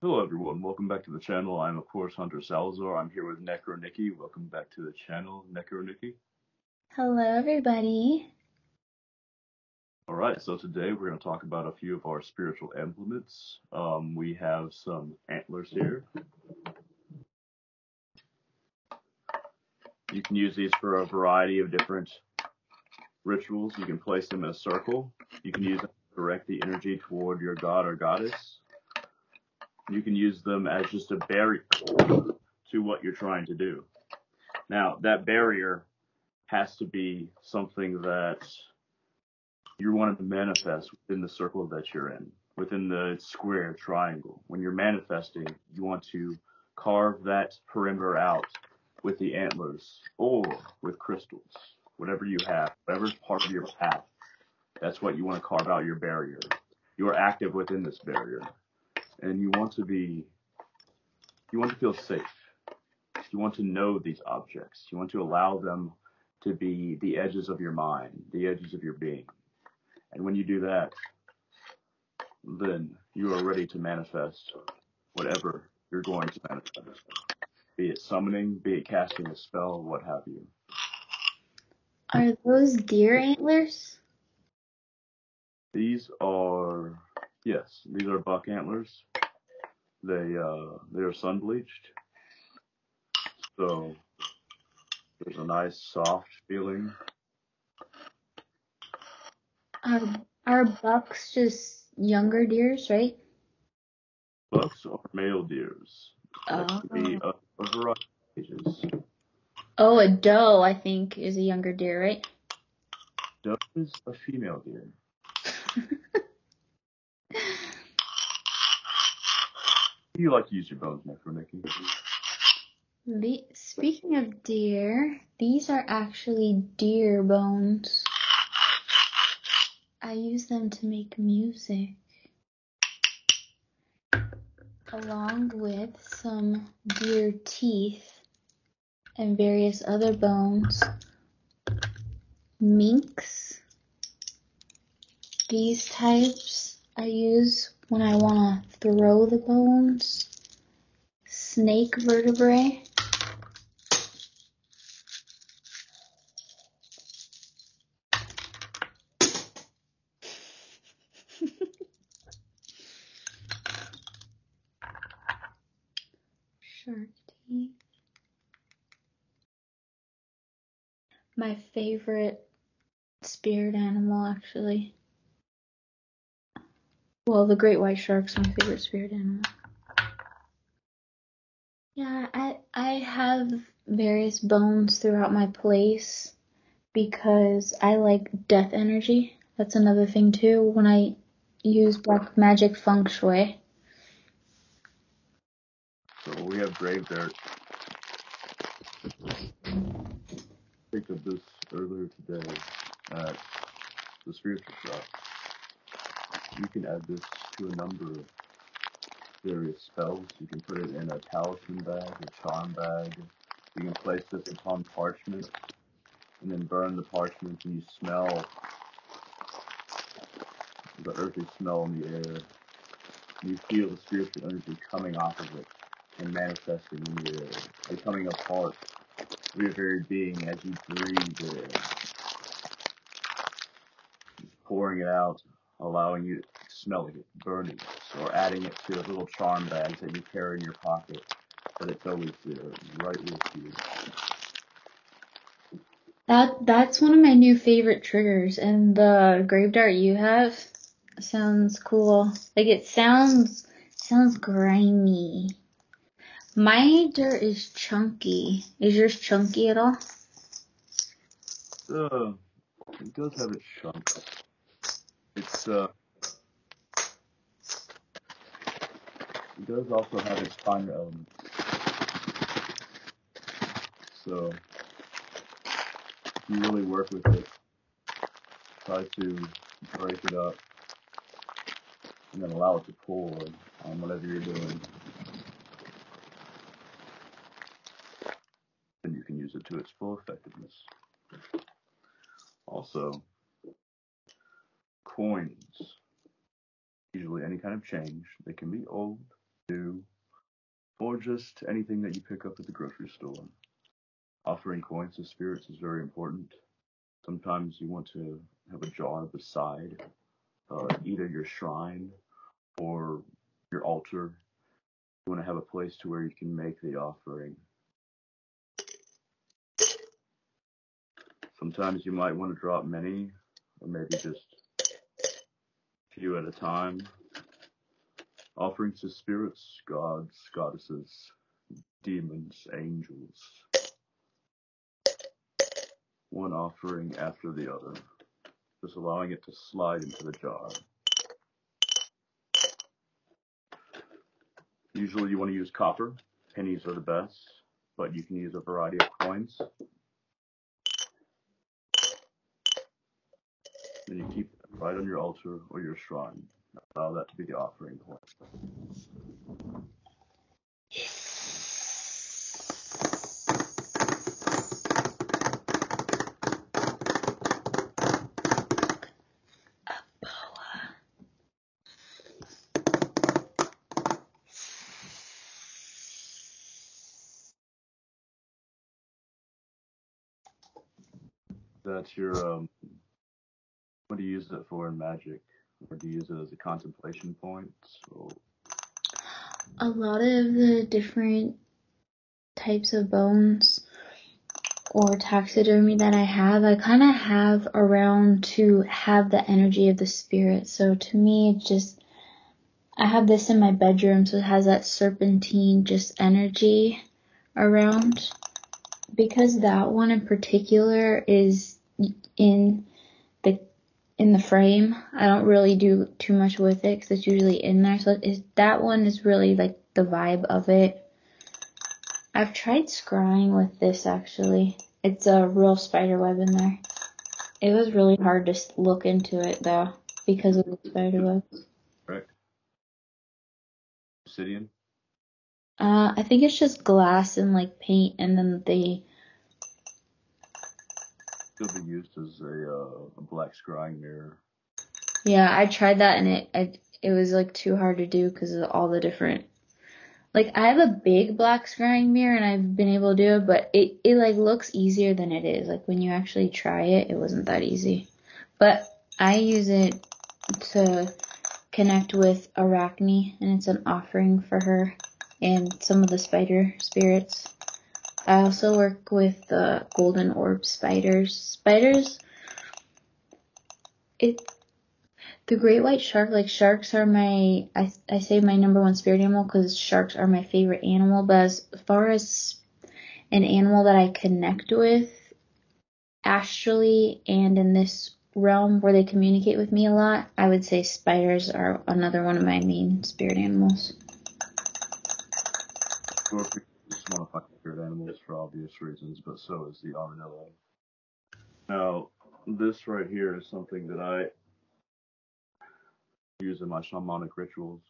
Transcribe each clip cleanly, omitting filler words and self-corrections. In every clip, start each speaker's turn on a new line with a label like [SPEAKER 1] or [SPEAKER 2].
[SPEAKER 1] Hello everyone, welcome back to the channel. I'm of course Hunter Salazar. I'm here with Necro Nicki. Welcome back to the channel, Necro Nicki.
[SPEAKER 2] Hello, everybody.
[SPEAKER 1] Alright, so today we're going to talk about a few of our spiritual implements. We have some antlers here. You can use these for a variety of different rituals. You can place them in a circle. You can use them to direct the energy toward your god or goddess. You can use them as just a barrier to what you're trying to do. Now, that barrier has to be something that you want to manifest within the circle that you're in, within the square triangle. When you're manifesting, you want to carve that perimeter out with the antlers or with crystals, whatever you have, whatever's part of your path. That's what you want to carve out your barrier. You are active within this barrier, and you want to feel safe. You want to know these objects. You want to allow them to be the edges of your mind, the edges of your being. And when you do that, then you are ready to manifest whatever you're going to manifest. Be it summoning, be it casting a spell, what have you.
[SPEAKER 2] Are those deer antlers?
[SPEAKER 1] These are buck antlers. They are sun bleached. So there's a nice soft feeling.
[SPEAKER 2] Are bucks just younger deers, right?
[SPEAKER 1] Bucks are male deers. That
[SPEAKER 2] Oh.
[SPEAKER 1] can be a variety of ages.
[SPEAKER 2] Oh, a doe, I think, is a younger deer, right?
[SPEAKER 1] Doe is a female deer. You like to use your bones, Necro Nicki.
[SPEAKER 2] Speaking of deer, these are actually deer bones. I use them to make music, along with some deer teeth and various other bones. Minks. These types I use when I want to throw the bones. Snake vertebrae. Shark teeth. My favorite spirit animal, actually. Well, the great white shark's my favorite spirit animal. Yeah, I have various bones throughout my place because I like death energy. That's another thing too when I use black magic feng shui.
[SPEAKER 1] So we have Gravedirt. Picked up this earlier today at the spiritual shop. You can add this to a number of various spells. You can put it in a talisman bag, a charm bag. You can place this upon parchment and then burn the parchment, and you smell the earthy smell in the air. You feel the spiritual energy coming off of it and manifesting in the air, becoming a part of your very being as you breathe the air. Pouring it out, allowing you smelling it, burning it, or adding it to little charm bags that you carry in your pocket, but it's always there, right with you.
[SPEAKER 2] That's one of my new favorite triggers, and the Gravedirt you have sounds cool. Like it sounds grimy. My dirt is chunky. Is yours chunky at all?
[SPEAKER 1] It does have its chunks. It does also have its finer elements. So if you really work with it, try to break it up and then allow it to pour on whatever you're doing. Then you can use it to its full effectiveness. Also, coins, usually any kind of change, they can be old, do, or just anything that you pick up at the grocery store. Offering coins to spirits is very important. Sometimes you want to have a jar beside either your shrine or your altar. You want to have a place to where you can make the offering. Sometimes you might want to drop many, or maybe just a few at a time. Offerings to spirits, gods, goddesses, demons, angels. One offering after the other, just allowing it to slide into the jar. Usually you want to use copper. Pennies are the best, but you can use a variety of coins. Then you keep them right on your altar or your shrine. Allow that to be the offering point. That's your, what do you use it for in magic? Or do you use it as a contemplation point? So,
[SPEAKER 2] A lot of the different types of bones or taxidermy that I kind of have around to have the energy of the spirit. So to me, it's just, I have this in my bedroom, so it has that serpentine just energy around. Because that one in particular is in the frame, I don't really do too much with it because it's usually in there. So that one is really like the vibe of it. I've tried scrying with this actually. It's a real spider web in there. It was really hard to look into it though because of the spider webs.
[SPEAKER 1] right? Obsidian?
[SPEAKER 2] I think it's just glass and like paint, and then they
[SPEAKER 1] Could be used as a black scrying mirror.
[SPEAKER 2] Yeah, I tried that and it was like too hard to do because of all the different. Like I have a big black scrying mirror and I've been able to do it, but it like looks easier than it is. Like when you actually try it, it wasn't that easy. But I use it to connect with Arachne, and it's an offering for her and some of the spider spirits. I also work with the golden orb spiders. Spiders, the great white shark, like sharks are I say my number one spirit animal because sharks are my favorite animal. But as far as an animal that I connect with astrally and in this realm where they communicate with me a lot, I would say spiders are another one of my main spirit animals.
[SPEAKER 1] Scorpions is one of my favorite animals for obvious reasons, but so is the armadillo. Now, this right here is something that I use in my shamanic rituals.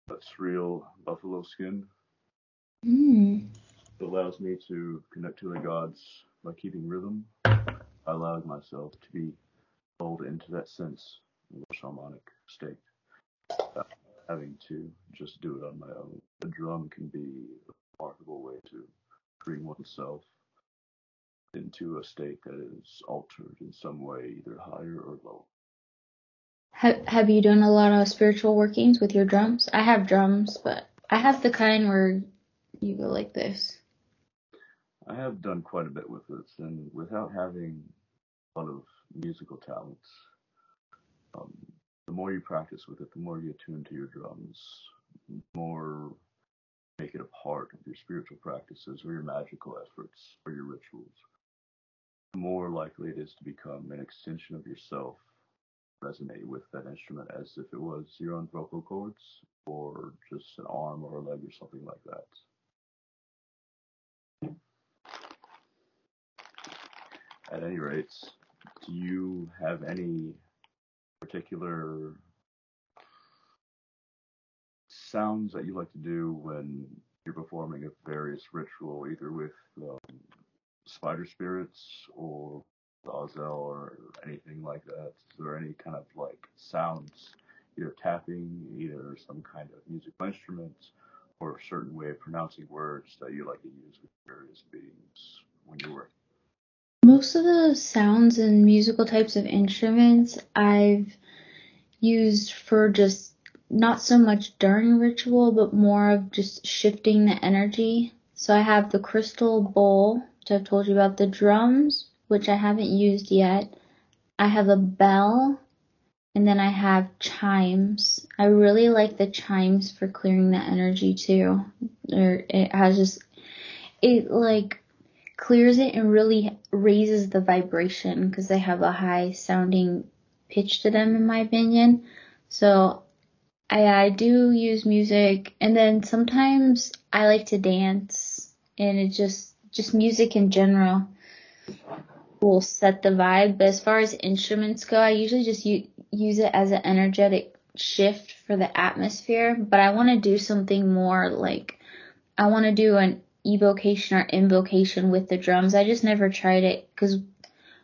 [SPEAKER 1] That's real buffalo skin.
[SPEAKER 2] Mm.
[SPEAKER 1] It allows me to connect to the gods by keeping rhythm. I allowed myself to be pulled into that sense of a shamanic state, without having to just do it on my own. The drum can be a remarkable way to bring oneself into a state that is altered in some way, either higher or lower.
[SPEAKER 2] Have you done a lot of spiritual workings with your drums? I have drums, but I have the kind where you go like this.
[SPEAKER 1] I have done quite a bit with it, and without having a lot of musical talents, um, the more you practice with it, the more you attune to your drums, the more make it a part of your spiritual practices or your magical efforts or your rituals, the more likely it is to become an extension of yourself, resonate with that instrument as if it was your own vocal cords or just an arm or a leg or something like that. At any rate, do you have any particular sounds that you like to do when you're performing a various ritual, either with spider spirits or Zazel or anything like that? Is there any kind of like sounds, either tapping, either some kind of musical instrument, or a certain way of pronouncing words that you like to use with various beings when you're working?
[SPEAKER 2] Most of the sounds and musical types of instruments I've used for just not so much during ritual, but more of just shifting the energy. So I have the crystal bowl, which I've told you about, the drums, which I haven't used yet. I have a bell, and then I have chimes. I really like the chimes for clearing the energy too. It like clears it and really raises the vibration because they have a high sounding pitch to them, in my opinion. So I do use music, and then sometimes I like to dance, and it just music in general will set the vibe. But as far as instruments go, I usually just use it as an energetic shift for the atmosphere. But I want to do something more, like I want to do an evocation or invocation with the drums. I just never tried it because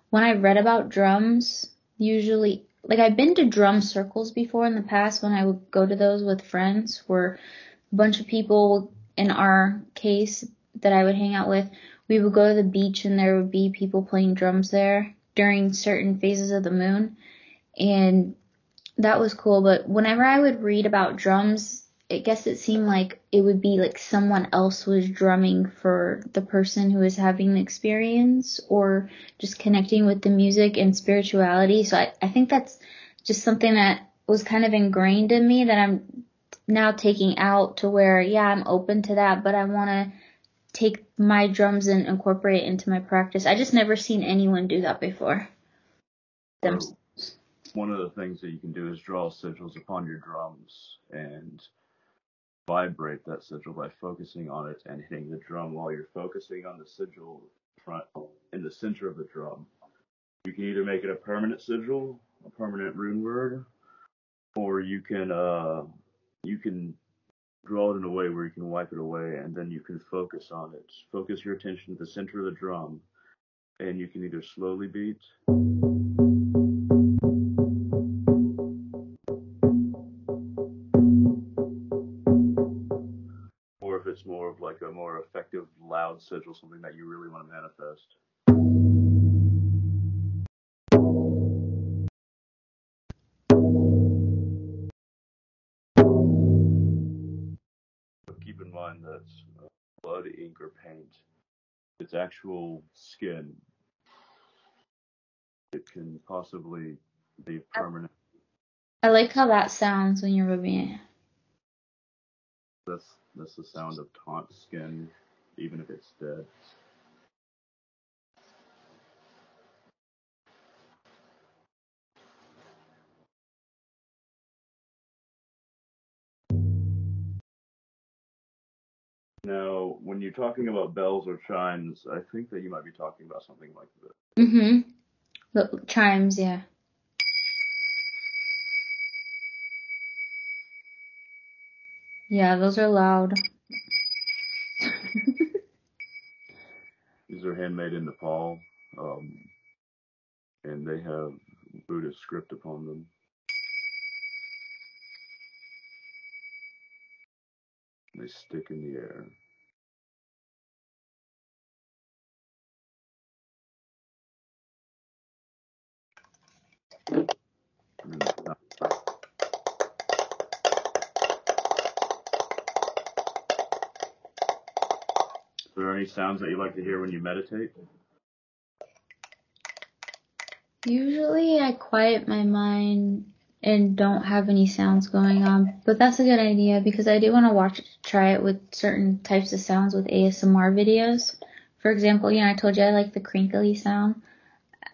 [SPEAKER 2] when I read about drums, usually, like I've been to drum circles before in the past when I would go to those with friends, where a bunch of people, in our case that I would hang out with, we would go to the beach and there would be people playing drums there during certain phases of the moon, and that was cool. But whenever I would read about drums, I guess it seemed like it would be like someone else was drumming for the person who was having the experience, or just connecting with the music and spirituality. So I think that's just something that was kind of ingrained in me that I'm now taking out to where, yeah, I'm open to that, but I want to take my drums and incorporate it into my practice. I just never seen anyone do that before.
[SPEAKER 1] So one of the things that you can do is draw sigils upon your drums and vibrate that sigil by focusing on it and hitting the drum while you're focusing on the sigil front in the center of the drum. You can either make it a permanent sigil, a permanent rune word, or you can draw it in a way where you can wipe it away, and then you can focus on it. Focus your attention to the center of the drum, and you can either slowly beat or if it's more of like a more effective loud sigil, something that you really want to manifest. But keep in mind that blood, ink, or paint, its actual skin, it can possibly be permanent.
[SPEAKER 2] I like how that sounds when you're rubbing it.
[SPEAKER 1] That's the sound of taunt skin, even if it's dead. Now, when you're talking about bells or chimes, I think that you might be talking about something like this.
[SPEAKER 2] Mm-hmm. The chimes, yeah. Yeah, those are loud.
[SPEAKER 1] These are handmade in Nepal, and they have Buddhist script upon them. They stick in the air. Are there any sounds that you like to hear when you meditate?
[SPEAKER 2] Usually I quiet my mind and don't have any sounds going on, but that's a good idea because I do want to try it with certain types of sounds with ASMR videos. For example, I told you I like the crinkly sound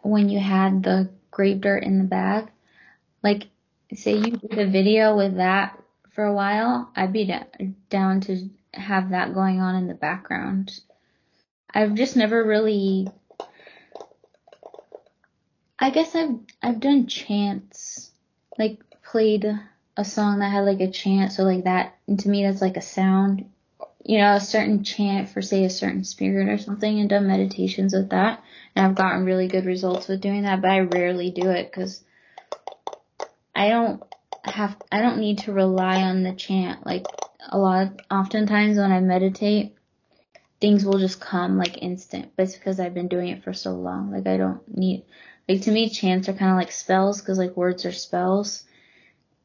[SPEAKER 2] when you had the Gravedirt in the bag. Like, say you did a video with that for a while, I'd be down to have that going on in the background. I've just never really I guess I've done chants, like played a song that had like a chant, so like that, and to me that's like a sound, a certain chant for say a certain spirit or something, and done meditations with that, and I've gotten really good results with doing that, but I rarely do it because I don't need to rely on the chant. Like oftentimes when I meditate, things will just come like instant, but it's because I've been doing it for so long. Like I don't need, like to me chants are kind of like spells because like words are spells,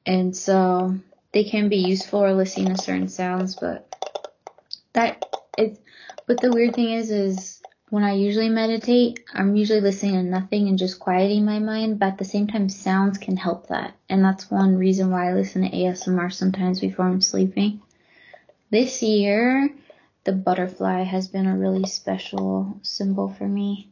[SPEAKER 2] and so they can be useful or listening to certain sounds, but the weird thing is when I usually meditate, I'm usually listening to nothing and just quieting my mind, but at the same time sounds can help that, and that's one reason why I listen to ASMR sometimes before I'm sleeping. This year, the butterfly has been a really special symbol for me.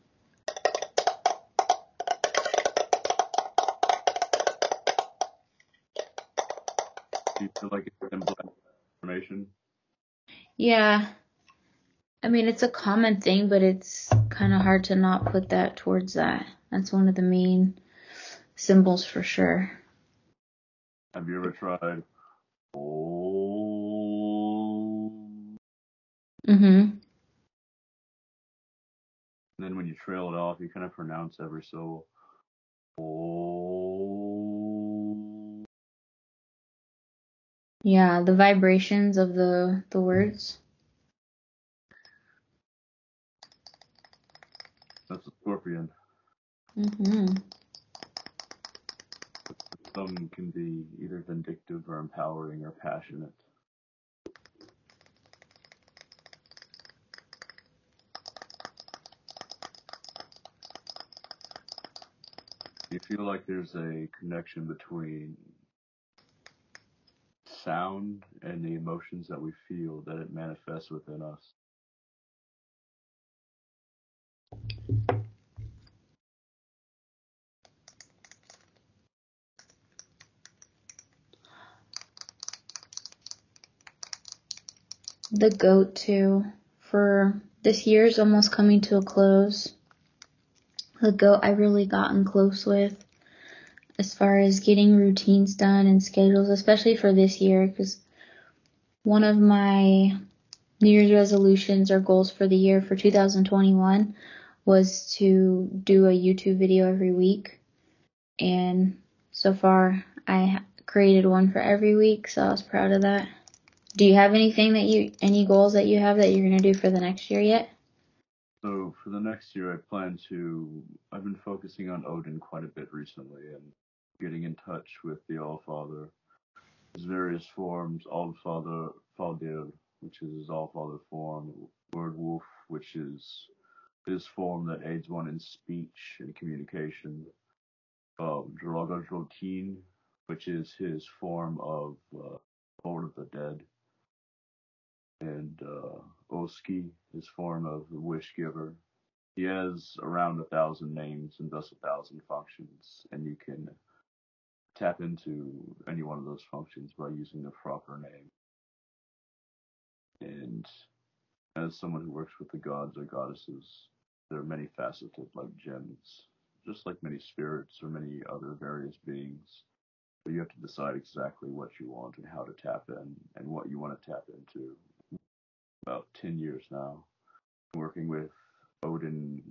[SPEAKER 1] Do you feel like it's implementing information?
[SPEAKER 2] Yeah. I mean, it's a common thing, but it's kind of hard to not put that towards that. That's one of the main symbols for sure.
[SPEAKER 1] Have you ever tried?
[SPEAKER 2] Mm-hmm.
[SPEAKER 1] And then when you trail it off, you kind of pronounce every syllable.
[SPEAKER 2] Yeah, the vibrations of the words.
[SPEAKER 1] That's a scorpion.
[SPEAKER 2] Mm-hmm.
[SPEAKER 1] Some can be either vindictive or empowering or passionate. Do you feel like there's a connection between sound and the emotions that we feel, that it manifests within us?
[SPEAKER 2] The go-to for this year is almost coming to a close. The goat I really gotten close with as far as getting routines done and schedules, especially for this year, because one of my New Year's resolutions or goals for the year for 2021 was to do a YouTube video every week. And so far, I created one for every week, so I was proud of that. Do you have any goals that you have that you're going to do for the next year yet?
[SPEAKER 1] So for the next year, I've been focusing on Odin quite a bit recently and getting in touch with the Allfather, his various forms, Allfather, Faldir, which is his Allfather form, Word Wolf, which is his form that aids one in speech and communication, Drotin, which is his form of Lord of the Dead, and Oski, his form of the Wish Giver. He has around 1,000 names and thus 1,000 functions, and you can tap into any one of those functions by using the proper name. And as someone who works with the gods or goddesses, they're many faceted like gems, just like many spirits or many other various beings. But you have to decide exactly what you want and how to tap in and what you want to tap into. About 10 years now, working with Odin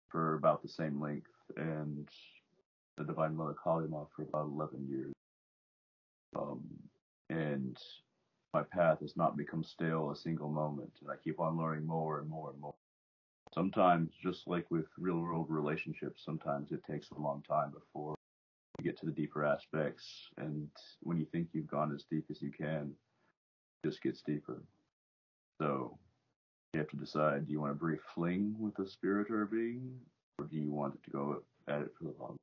[SPEAKER 1] for about the same length, and the Divine Mother Kalima for about 11 years. Um, and my path has not become stale a single moment, and I keep on learning more and more and more. Sometimes, just like with real world relationships, sometimes it takes a long time before you get to the deeper aspects, and when you think you've gone as deep as you can, it just gets deeper. So you have to decide, do you want a brief fling with a spirit or a being, or do you want it to go at it for the long?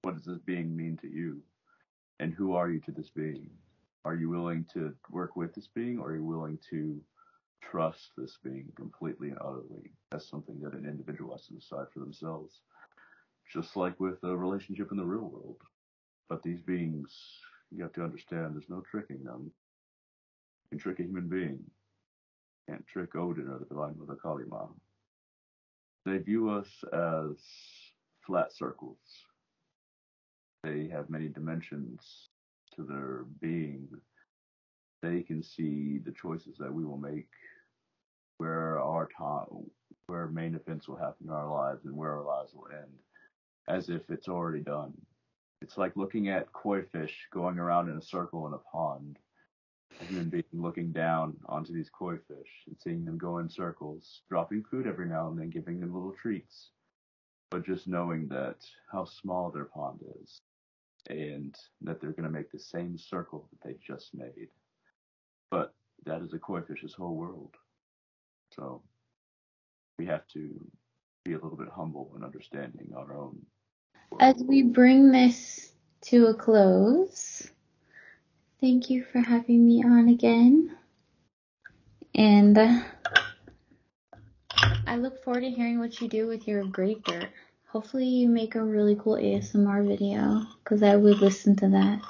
[SPEAKER 1] What does this being mean to you? And who are you to this being? Are you willing to work with this being, or are you willing to trust this being completely and utterly? That's something that an individual has to decide for themselves. Just like with a relationship in the real world. But these beings, you have to understand, there's no tricking them. You can trick a human being. You can't trick Odin or the Divine Mother Kalima. They view us as flat circles. They have many dimensions to their being. They can see the choices that we will make, where our time, where main events will happen in our lives, and where our lives will end, as if it's already done. It's like looking at koi fish going around in a circle in a pond, and then being looking down onto these koi fish and seeing them go in circles, dropping food every now and then, giving them little treats, but just knowing that how small their pond is, and that they're going to make the same circle that they just made. But that is a koi fish's whole world. So we have to be a little bit humble and understanding our own world.
[SPEAKER 2] As we bring this to a close, thank you for having me on again. And I look forward to hearing what you do with your Gravedirt. Hopefully you make a really cool ASMR video, because I would listen to that.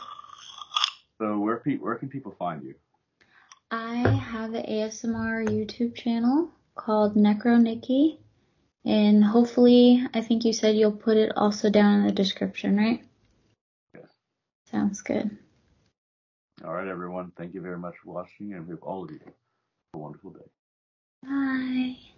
[SPEAKER 1] So where can people find you?
[SPEAKER 2] I have an ASMR YouTube channel called Necro Nicki, and hopefully, I think you said you'll put it also down in the description, right?
[SPEAKER 1] Yes.
[SPEAKER 2] Sounds good.
[SPEAKER 1] All right, everyone. Thank you very much for watching, and we hope all of you have a wonderful day.
[SPEAKER 2] Bye.